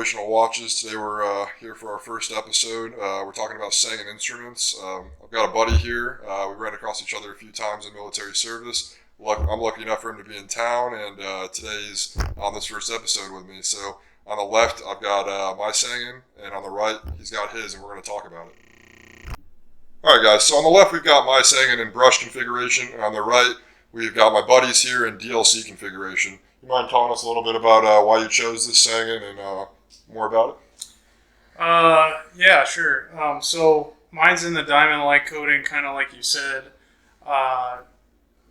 operational watches. Today we're here for our first episode. We're talking about Sangin Instruments. I've got a buddy here. We ran across each other a few times in military service. I'm lucky enough for him to be in town, and today he's on this first episode with me. So on the left, I've got my Sangin, and on the right, he's got his, and we're going to talk about it. All right, guys. So on the left, we've got my Sangin in brush configuration, and on the right, we've got my buddies here in DLC configuration. You mind telling us a little bit about why you chose this Sangin and more about it? Yeah, sure. So mine's in the diamond light coating, kind of like you said.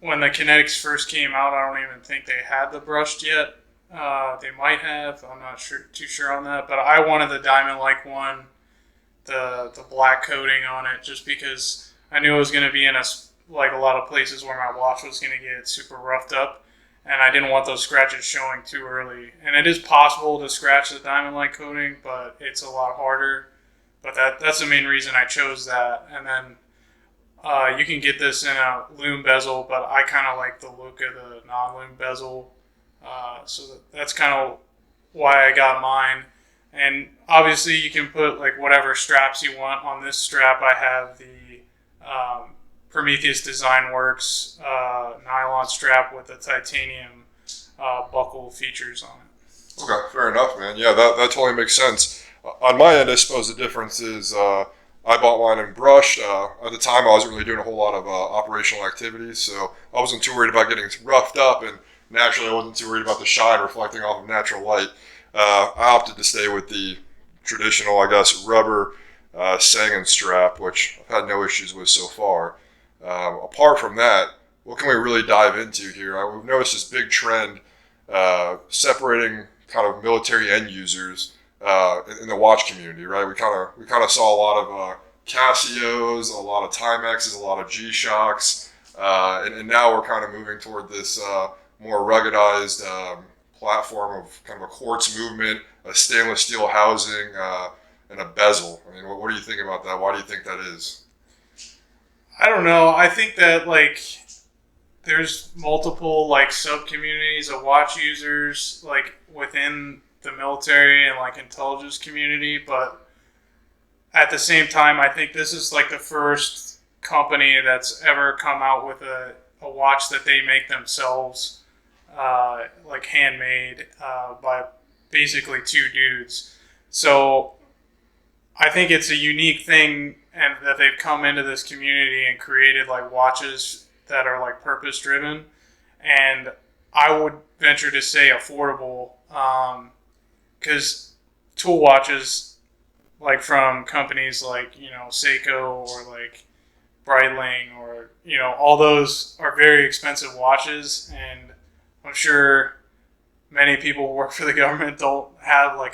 When the Kinetics first came out, I don't even think they had the brushed yet. They might have. I'm not too sure on that. But I wanted the diamond like one, the black coating on it, just because I knew it was going to be in a lot of places where my watch was going to get super roughed up. And I didn't want those scratches showing too early. And it is possible to scratch the diamond light coating, but it's a lot harder. But that's the main reason I chose that. And then you can get this in a loom bezel, but I kind of like the look of the non-loom bezel. So that's kind of why I got mine. And obviously you can put like whatever straps you want on this strap. I have the Prometheus Design Works nylon strap with the titanium buckle features on it. Okay, fair enough, man. Yeah, that totally makes sense. On my end, I suppose the difference is I bought mine in brushed. At the time, I wasn't really doing a whole lot of operational activities, so I wasn't too worried about getting roughed up, and naturally, I wasn't too worried about the shine reflecting off of natural light. I opted to stay with the traditional, I guess, rubber Sangin strap, which I've had no issues with so far. Apart from that, what can we really dive into here? We've noticed this big trend separating kind of military end users in the watch community, right? We kind of saw a lot of Casios, a lot of Timexes, a lot of G-Shocks, and now we're kind of moving toward this more ruggedized platform of kind of a quartz movement, a stainless steel housing, and a bezel. I mean, what do you think about that? Why do you think that is? I don't know. I think that there's multiple sub communities of watch users within the military and intelligence community, but at the same time, I think this is the first company that's ever come out with a watch that they make themselves, handmade by basically two dudes. So I think it's a unique thing, and that they've come into this community and created watches that are purpose driven, and I would venture to say affordable, because tool watches from companies Seiko or Breitling or all those are very expensive watches, and I'm sure many people who work for the government don't have a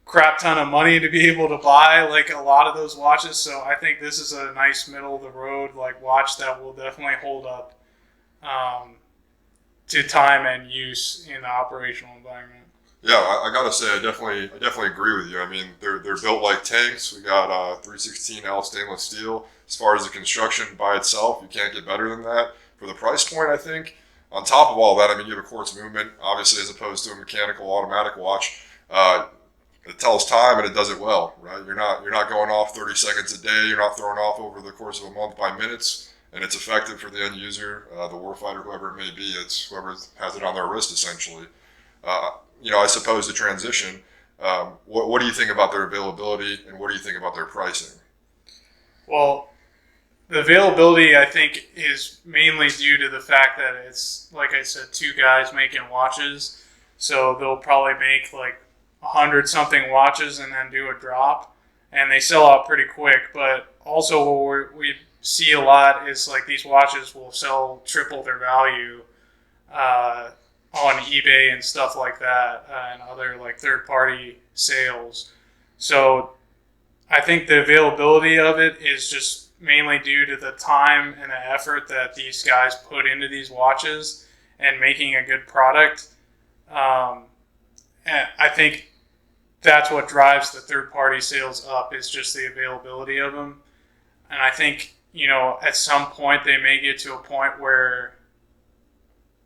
crap ton of money to be able to buy a lot of those watches. So I think this is a nice middle of the road watch that will definitely hold up to time and use in the operational environment. Yeah, I gotta say, I definitely agree with you. I mean, they're built like tanks. We got 316L stainless steel. As far as the construction by itself, you can't get better than that for the price point, I think. On top of all that, I mean, you have a quartz movement, obviously, as opposed to a mechanical automatic watch. It tells time and it does it well, right? You're not going off 30 seconds a day. You're not throwing off over the course of a month by minutes, and it's effective for the end user, the warfighter, whoever it may be. It's whoever has it on their wrist, essentially. I suppose the transition. What do you think about their availability, and what do you think about their pricing? Well, the availability, I think, is mainly due to the fact that it's, like I said, two guys making watches. So they'll probably make 100-something watches and then do a drop. And they sell out pretty quick. But also what we see a lot is these watches will sell triple their value on eBay and stuff like that, and other third-party sales. So I think the availability of it is just mainly due to the time and the effort that these guys put into these watches and making a good product. And I think that's what drives the third-party sales up, is just the availability of them. And I think, at some point they may get to a point where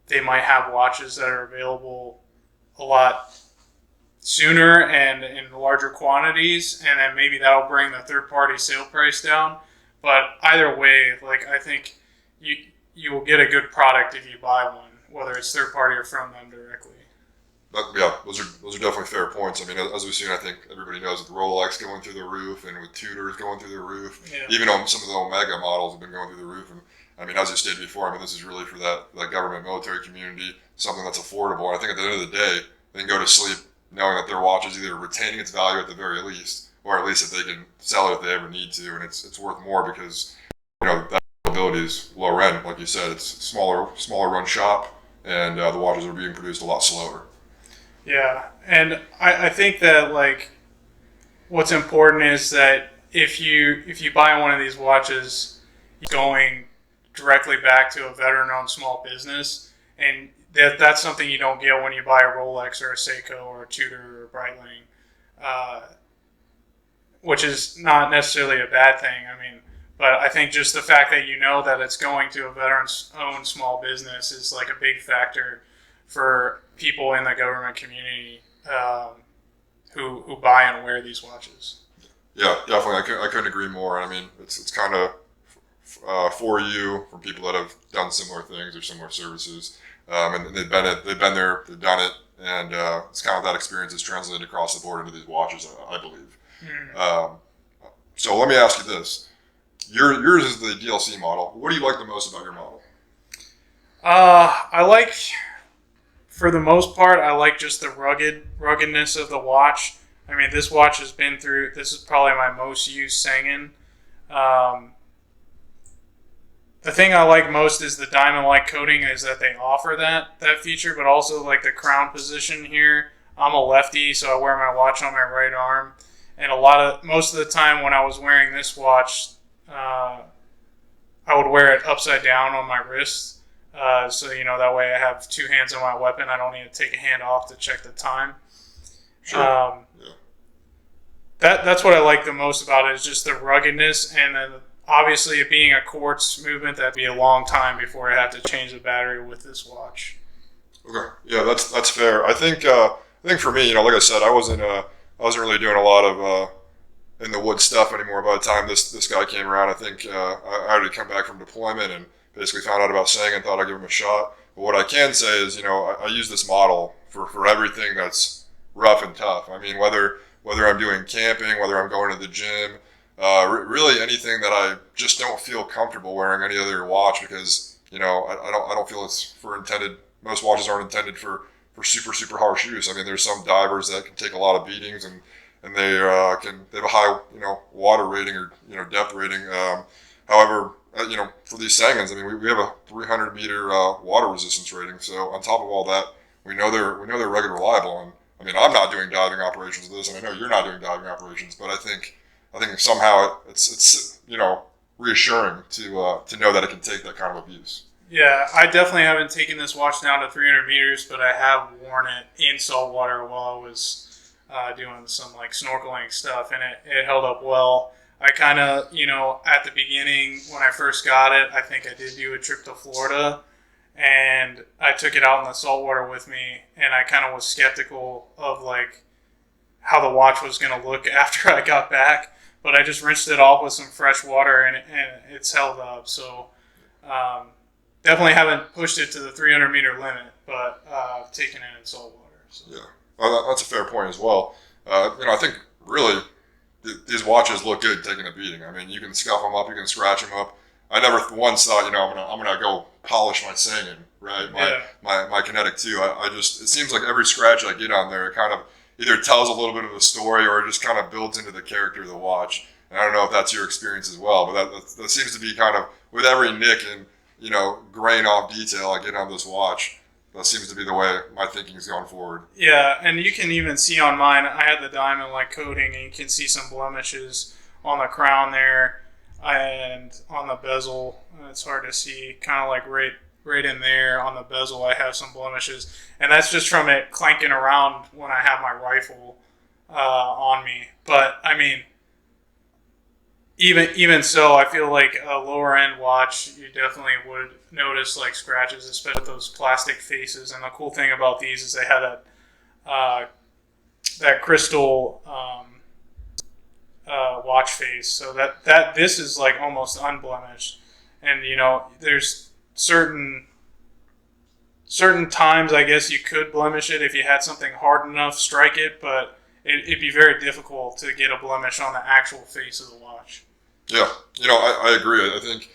they might have watches that are available a lot sooner and in larger quantities, and then maybe that'll bring the third-party sale price down. But either way, like I think you will get a good product if you buy one, whether it's third-party or from them directly. Yeah, those are definitely fair points. I mean, as we've seen, I think everybody knows with Rolex going through the roof and with Tudors going through the roof, even on some of the Omega models have been going through the roof. And I mean, as you stated before, I mean, this is really for that government military community, something that's affordable. And I think at the end of the day, they can go to sleep knowing that their watch is either retaining its value at the very least, or at least if they can sell it if they ever need to, and it's worth more because that availability is lower end. Like you said, it's smaller run shop, and the watches are being produced a lot slower. Yeah, and I think that like what's important is that if you buy one of these watches, you're going directly back to a veteran-owned small business, and that's something you don't get when you buy a Rolex or a Seiko or a Tudor or a Breitling, which is not necessarily a bad thing. I mean, but I think just the fact that you know that it's going to a veteran-owned small business is like a big factor for people in the government community who buy and wear these watches. Yeah, definitely. I couldn't agree more. I mean, it's kind of for you, for people that have done similar things or similar services, and they've been there, they've done it, and it's kind of that experience is translated across the board into these watches, I believe. Mm. So let me ask you this: yours is the DLC model. What do you like the most about your model? I like. For the most part, I like just the ruggedness of the watch. I mean, this watch has been through, this is probably my most used Sangin. The thing I like most is the diamond-like coating, is that they offer that feature, but also like the crown position here. I'm a lefty, so I wear my watch on my right arm. And most of the time when I was wearing this watch, I would wear it upside down on my wrist. So, that way I have two hands on my weapon. I don't need to take a hand off to check the time. Sure. Yeah. That's what I like the most about it, is just the ruggedness. And then obviously it being a quartz movement, that'd be a long time before I have to change the battery with this watch. Okay. Yeah, that's fair. I think for me, like I said, I wasn't really doing a lot of in the wood stuff anymore by the time this guy came around. I think I already come back from deployment and basically found out about Sangin and thought I'd give him a shot. But what I can say is, I use this model for everything that's rough and tough. I mean, whether I'm doing camping, whether I'm going to the gym, really anything that I just don't feel comfortable wearing any other watch, because I don't feel it's intended. Most watches aren't intended for super super harsh use. I mean, there's some divers that can take a lot of beatings and they have a high water rating or depth rating. However, for these Sangins, I mean, we have a 300 meter water resistance rating. So on top of all that, we know they're rugged, reliable. And I mean, I'm not doing diving operations with this, and I know you're not doing diving operations. But I think somehow it's reassuring to know that it can take that kind of abuse. Yeah, I definitely haven't taken this watch down to 300 meters, but I have worn it in salt water while I was doing some like snorkeling stuff, and it held up well. I kind of, at the beginning when I first got it, I think I did do a trip to Florida, and I took it out in the saltwater with me, and I kind of was skeptical of like how the watch was going to look after I got back, but I just rinsed it off with some fresh water, and it's held up. So definitely haven't pushed it to the 300 meter limit, but I've taken it in saltwater. So. Yeah, well, that's a fair point as well. I think really these watches look good taking a beating. I mean, you can scuff them up, you can scratch them up. I never once thought, I'm gonna go polish my Sangin, right? My Kinetic too. It seems like every scratch I get on there, it kind of either tells a little bit of a story or it just kind of builds into the character of the watch. And I don't know if that's your experience as well, but that seems to be kind of with every nick and grain off detail I get on this watch. That seems to be the way my thinking is going forward. Yeah, and you can even see on mine, I had the diamond-like coating, and you can see some blemishes on the crown there and on the bezel. It's hard to see, kind of like right in there on the bezel, I have some blemishes. And that's just from it clanking around when I have my rifle on me. But, I mean, even so, I feel like a lower end watch, you definitely would notice like scratches, especially with those plastic faces. And the cool thing about these is they had a that crystal watch face, so that this is like almost unblemished. And there's certain times I guess you could blemish it if you had something hard enough strike it, but it'd be very difficult to get a blemish on the actual face of the watch. Yeah, I agree. I think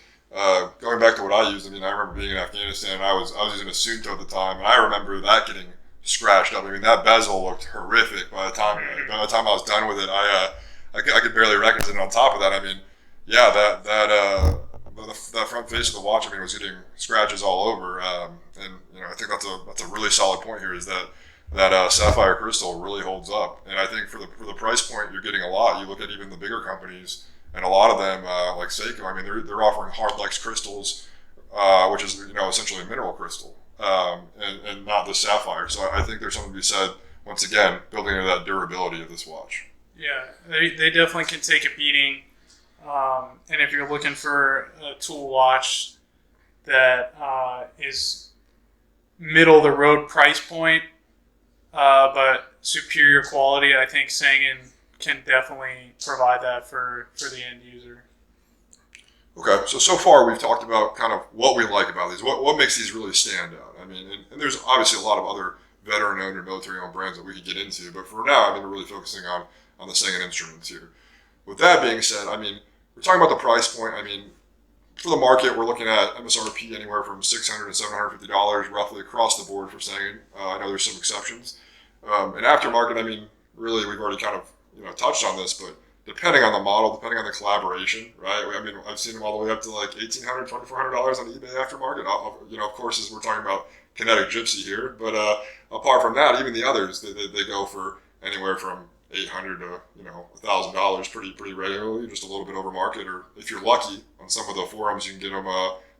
going back to what I used, I remember being in Afghanistan, and I was using a Sunto at the time, and I remember that getting scratched up. That bezel looked horrific by the time I was done with it. I could barely recognize it. And on top of that, that front face of the watch, was getting scratches all over. And I think that's a really solid point here, is that sapphire crystal really holds up. And I think for the price point, you're getting a lot. You look at even the bigger companies, and a lot of them, like Seiko, they're offering hardlex crystals, which is essentially a mineral crystal, and not the sapphire. So I think there's something to be said, once again, building into that durability of this watch. Yeah, they definitely can take a beating. And if you're looking for a tool watch that is middle of the road price point, but superior quality, I think Sangin can definitely provide that for the end user. Okay, so far we've talked about kind of what we like about these, what makes these really stand out. And there's obviously a lot of other veteran-owned or military-owned brands that we could get into, but for now, we're really focusing on the Sangin Instruments here. With that being said, we're talking about the price point. For the market, we're looking at MSRP anywhere from $600 to $750 roughly across the board for Sangin. I know there's some exceptions. And aftermarket, really we've already kind of touched on this, but depending on the model, depending on the collaboration, right? I've seen them all the way up to like $1,800, $2,400 on eBay aftermarket. Of course, as we're talking about Kinetic Gypsy here, but apart from that, even the others, they go for anywhere from $800 to $1,000 pretty regularly, just a little bit over market. Or if you're lucky, on some of the forums, you can get them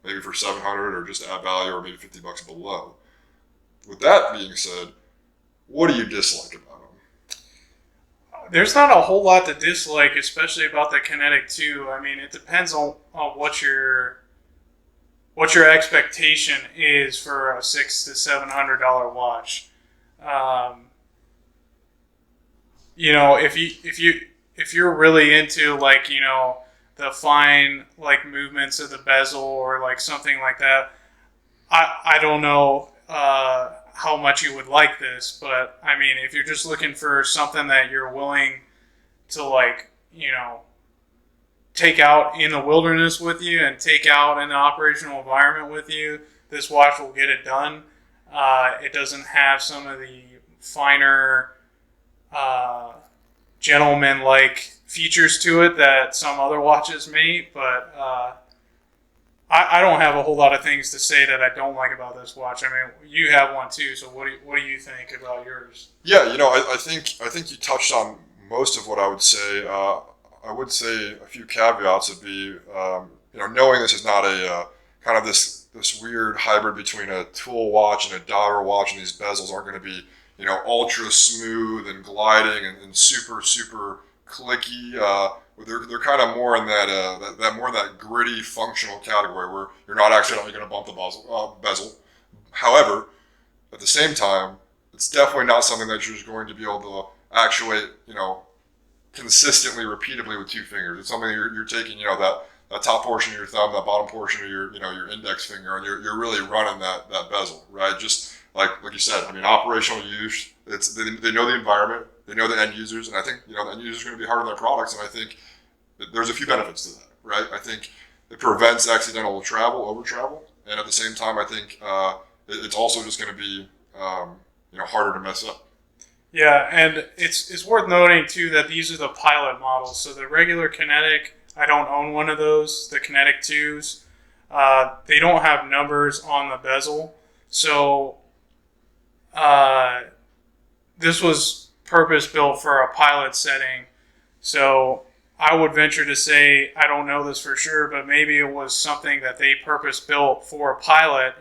maybe for $700 or just at value, or maybe $50 below. With that being said, what do you dislike about them? There's not a whole lot to dislike, especially about the Kinetic 2. It depends on what your expectation is for a $600 to $700 watch. If you're really into the fine movements of the bezel or something like that, I don't know how much you would like this, but if you're just looking for something that you're willing to take out in the wilderness with you and take out in the operational environment with you, this watch will get it done. It doesn't have some of the finer gentleman-like features to it that some other watches may, but I don't have a whole lot of things to say that I don't like about this watch. You have one too, so what do you think about yours? Yeah, I think you touched on most of what I would say. I would say a few caveats would be, knowing this is not a kind of this weird hybrid between a tool watch and a diver watch, and these bezels aren't going to be ultra smooth and gliding and super, super clicky. They're kind of more in that gritty functional category where you're not accidentally going to bump the bezel. However, at the same time, it's definitely not something that you're just going to be able to actuate, consistently, repeatedly with two fingers. It's something you're taking, that top portion of your thumb, that bottom portion of your index finger, and you're really running that bezel, right? Just like you said, operational use. They know the environment, they know the end users, and I think the end users are going to be hard on their products, and I think there's a few benefits to that, right? I think it prevents accidental over travel, and at the same time, I think it's also just going to be harder to mess up. Yeah, and it's worth noting too that these are the pilot models. So the regular Kinetic, I don't own one of those. The Kinetic 2s, they don't have numbers on the bezel, so this was purpose built for a pilot setting. So I would venture to say, I don't know this for sure, but maybe it was something that they purpose built for a pilot.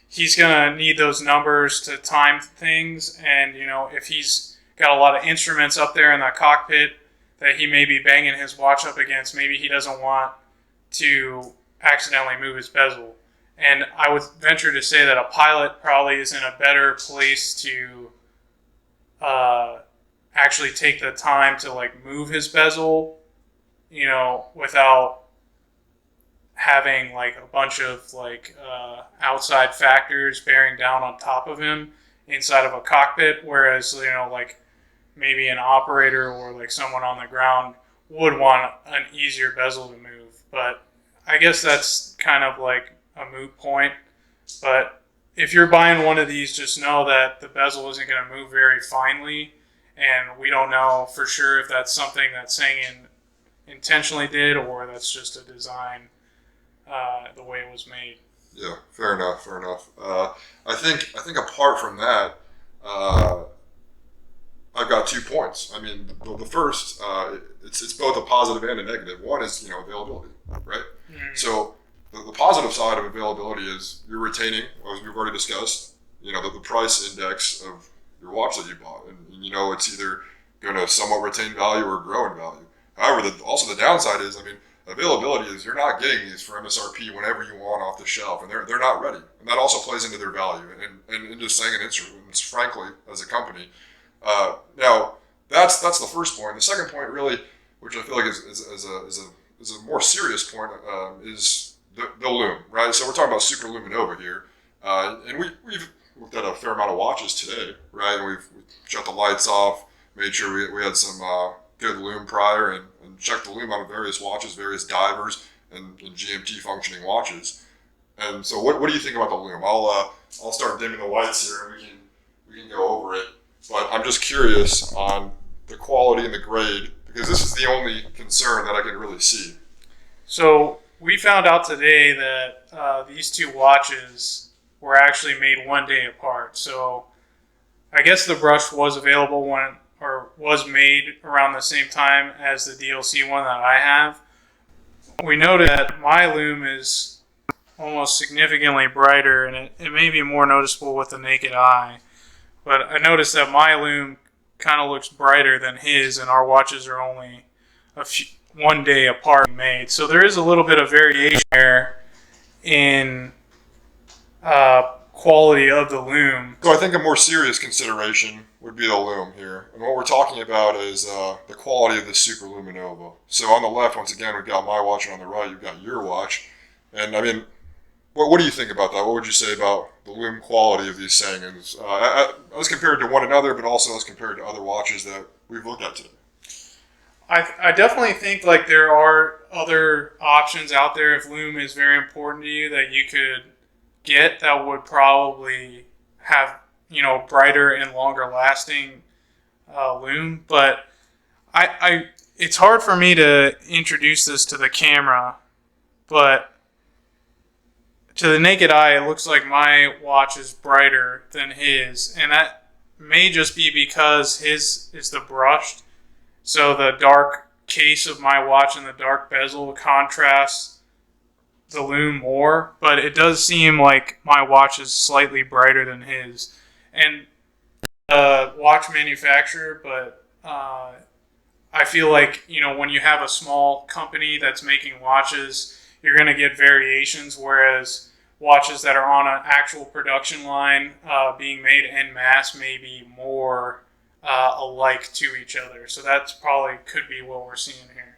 He's going to need those numbers to time things. And, if he's got a lot of instruments up there in the cockpit that he may be banging his watch up against, maybe he doesn't want to accidentally move his bezel. And I would venture to say that a pilot probably is in a better place to actually take the time to like move his bezel, without having like a bunch of like outside factors bearing down on top of him inside of a cockpit. Whereas, like maybe an operator or like someone on the ground would want an easier bezel to move. But I guess that's kind of like a moot point. But if you're buying one of these, just know that the bezel isn't going to move very finely, and we don't know for sure if that's something that Sangin intentionally did or that's just a design the way it was made. Yeah, fair enough. I think apart from that, I've got 2 points. I mean, the first, it's both a positive and a negative. One is availability, right? Mm-hmm. So the positive side of availability is you're retaining, as we've already discussed, the price index of your watch that you bought, and it's either going to somewhat retain value or grow in value. However, also the downside is, availability is you're not getting these for MSRP whenever you want off the shelf, and they're not ready, and that also plays into their value and into Sangin Instruments, frankly, as a company. Now that's the first point. The second point, really, which I feel like is a more serious point, is the Loom, right? So we're talking about Super Luminova here, and we've looked at a fair amount of watches today, right? And we've shut the lights off, made sure we had some good Loom prior, and checked the Loom on various watches, various divers, and GMT functioning watches. And so, what do you think about the Loom? I'll start dimming the lights here, and we can go over it. But I'm just curious on the quality and the grade, because this is the only concern that I can really see. So we found out today that these two watches were actually made one day apart. So I guess the brush was available was made around the same time as the DLC one that I have. We noted that my Loom is almost significantly brighter, and it may be more noticeable with the naked eye. But I noticed that my Loom kind of looks brighter than his, and our watches are only one day apart made. So there is a little bit of variation there in quality of the Loom. So I think a more serious consideration would be the Loom here. And what we're talking about is the quality of the Super Luminova. So on the left, once again, we've got my watch, and on the right, you've got your watch. And what do you think about that? What would you say about the Loom quality of these Sangins, as compared to one another, but also as compared to other watches that we've looked at today? I definitely think like there are other options out there if Loom is very important to you that you could get that would probably have brighter and longer lasting Loom. But it's hard for me to introduce this to the camera, but to the naked eye, it looks like my watch is brighter than his, and that may just be because his is the brushed. So the dark case of my watch and the dark bezel contrasts the Loom more, but it does seem like my watch is slightly brighter than his. And watch manufacturer, but I feel like, when you have a small company that's making watches, you're going to get variations, whereas watches that are on an actual production line being made en masse may be more alike to each other. So that's probably could be what we're seeing here.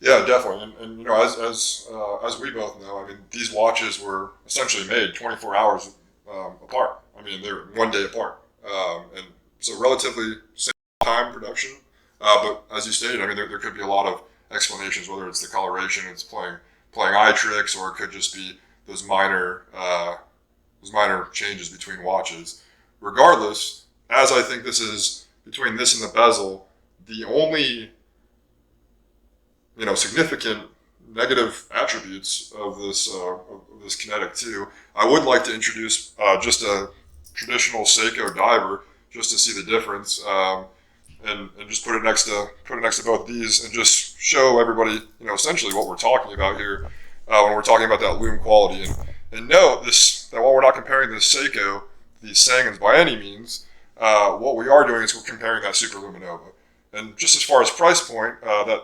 Yeah, definitely. And as we both know, these watches were essentially made 24 hours apart. They're one day apart. And so relatively same time production. But as you stated, there could be a lot of explanations, whether it's the coloration, it's playing eye tricks, or it could just be those minor changes between watches. Regardless, as I think this is between this and the bezel, the only significant negative attributes of this Kinetic 2, I would like to introduce just a traditional Seiko diver, just to see the difference, and just put it next to both these, and just show everybody essentially what we're talking about here when we're talking about that Loom quality. And note that while we're not comparing the Seiko, these Sangins by any means, what we are doing is we're comparing that Super Luminova. And just as far as price point, that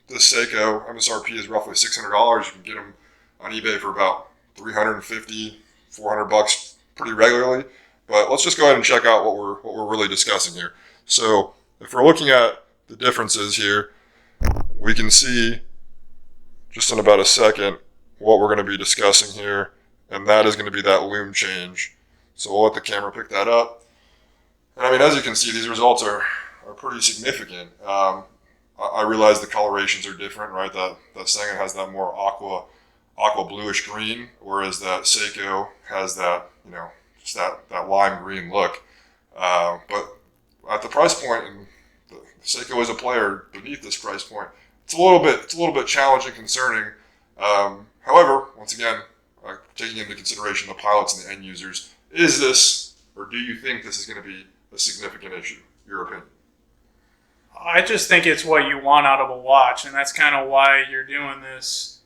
this Seiko MSRP is roughly $600. You can get them on eBay for about $350, $400 pretty regularly. But let's just go ahead and check out what we're really discussing here. So if we're looking at the differences here, we can see just in about a second what we're going to be discussing here, and that is going to be that loom change. So we'll let the camera pick that up. And I mean, as you can see, these results are pretty significant. I realize the colorations are different, right? That Sangin has that more aqua bluish green, whereas that Seiko has that, just that lime green look. But at the price point, and the Seiko is a player beneath this price point, it's a little bit challenging, concerning. However, once again, taking into consideration the pilots and the end users, is this, or do you think this is going to be a significant issue? Your opinion? I just think it's what you want out of a watch, and that's kind of why you're doing this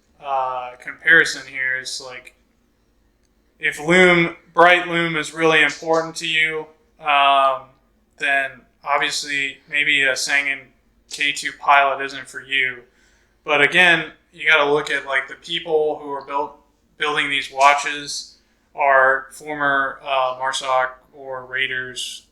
comparison here. Is like, if bright loom is really important to you, then obviously maybe a Sangin K2 Pilot isn't for you. But again, you got to look at like the people who are building these watches are former MARSOC or Raiders.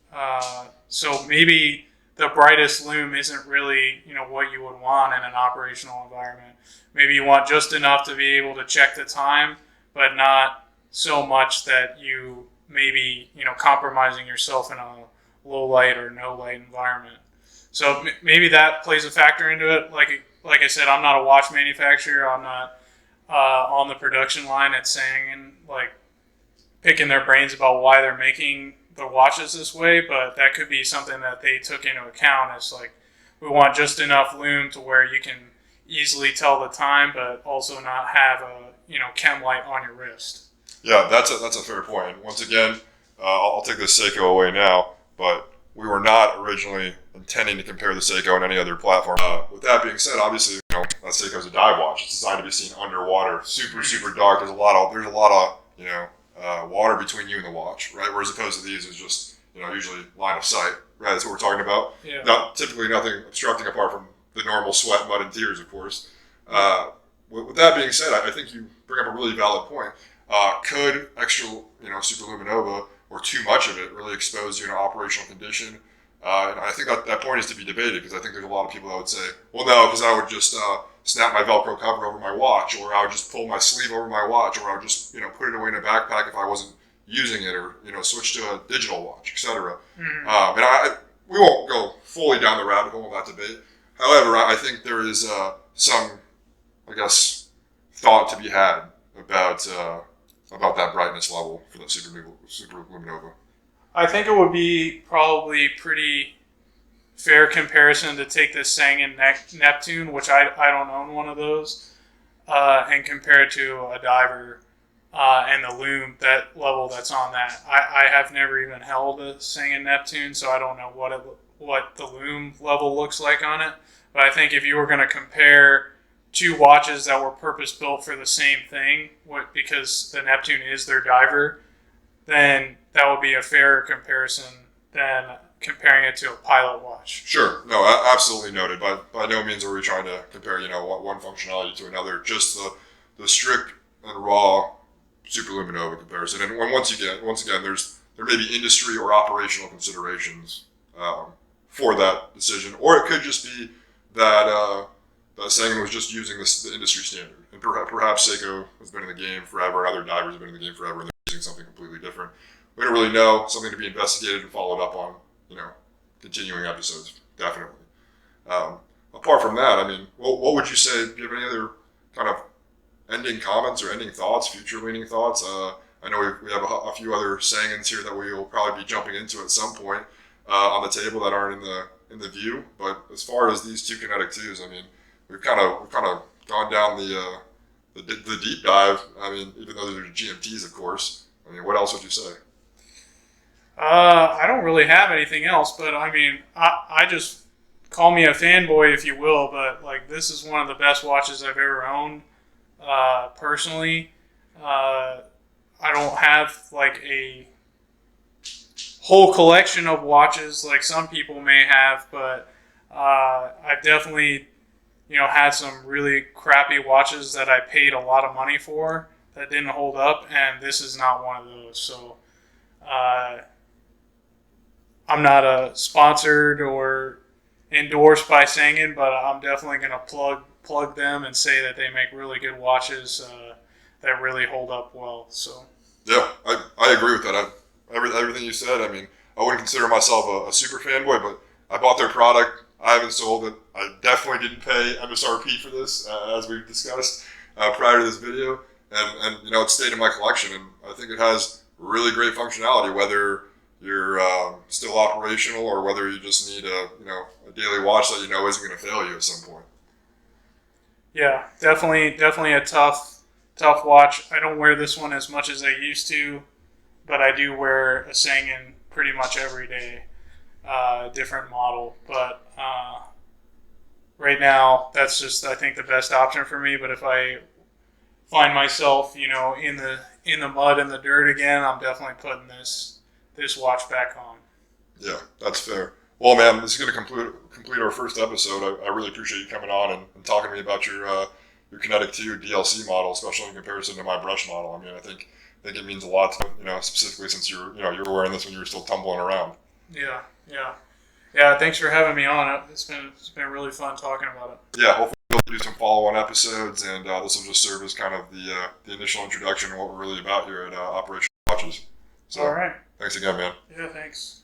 So maybe the brightest loom isn't really, what you would want in an operational environment. Maybe you want just enough to be able to check the time, but not so much that you maybe, compromising yourself in a low light or no light environment. So maybe that plays a factor into it. Like I said, I'm not a watch manufacturer. I'm not on the production line at Sangin, like picking their brains about why they're making the watches this way, but that could be something that they took into account. As like, we want just enough loom to where you can easily tell the time, but also not have a chem light on your wrist. Yeah, that's a fair point. Once again, I'll take this Seiko away now, but we were not originally intending to compare the Seiko on any other platform. With that being said, obviously, that Seiko's a dive watch. It's designed to be seen underwater, super dark. There's a lot of water between you and the watch, right? Whereas opposed to these is just, usually line of sight, right? That's what we're talking about. Yeah. Typically nothing obstructing apart from the normal sweat, mud, and tears, of course. With that being said, I think you bring up a really valid point. Could extra, Super Luminova or too much of it really expose you in an operational condition? And I think that point is to be debated, because I think there's a lot of people that would say, well, no, because I would just snap my Velcro cover over my watch, or I would just pull my sleeve over my watch, or I would just put it away in a backpack if I wasn't using it, or switch to a digital watch, etc. Mm-hmm. And we won't go fully down the rabbit hole of that debate. However, I think there is some, I guess, thought to be had about that brightness level for the Super Luminova. I think it would be probably pretty fair comparison to take this Sangin Neptune, which I don't own one of those, and compare it to a diver and the loom, that level that's on that. I have never even held a Sangin Neptune, so I don't know what the loom level looks like on it. But I think if you were going to compare two watches that were purpose-built for the same thing, because the Neptune is their diver, then that would be a fairer comparison than comparing it to a pilot watch. Sure. No, absolutely noted. By no means are we trying to compare, one functionality to another. Just the strict and raw Super Luminova comparison. And once again, there may be industry or operational considerations for that decision, or it could just be that Sangin was just using the industry standard, and perhaps Seiko has been in the game forever, and other divers have been in the game forever, and they're using something completely different. We don't really know. Something to be investigated and followed up on, continuing episodes, definitely. Apart from that, what would you say? Do you have any other kind of ending comments or ending thoughts, future-leaning thoughts? I know we have a few other Sangins here that we will probably be jumping into at some point on the table that aren't in the view. But as far as these two Kinetic 2s, we've kind of gone down the deep dive. Even though they're GMTs, of course. What else would you say? I don't really have anything else, but I just, call me a fanboy if you will, but like, this is one of the best watches I've ever owned. Personally, I don't have like a whole collection of watches like some people may have, but I've definitely had some really crappy watches that I paid a lot of money for that didn't hold up, and this is not one of those. So I'm not a sponsored or endorsed by Sangin, but I'm definitely going to plug them and say that they make really good watches that really hold up well. So Yeah, I agree with that. Everything you said. I mean, I wouldn't consider myself a super fanboy, but I bought their product. I haven't sold it. I definitely didn't pay MSRP for this, as we've discussed prior to this video, and it stayed in my collection, and I think it has really great functionality. Whether you're still operational or whether you just need a daily watch that isn't going to fail you at some point. yeah, definitely a tough watch. I don't wear this one as much as I used to, but I do wear a Sangin pretty much every day, different model. But right now, that's just, I think, the best option for me. But if I find myself, in the mud and the dirt again, I'm definitely putting this watch back on. Yeah, that's fair. Well, man, this is going to complete our first episode. I really appreciate you coming on and talking to me about your Kinetic 2 DLC model, especially in comparison to my brush model. I mean, I think it means a lot to specifically since you were wearing this when you were still tumbling around. Yeah. Thanks for having me on. It's been really fun talking about it. Yeah, hopefully we'll do some follow-on episodes, and this will just serve as kind of the initial introduction of what we're really about here at Operation Watches. So, all right. Thanks again, man. Yeah, thanks.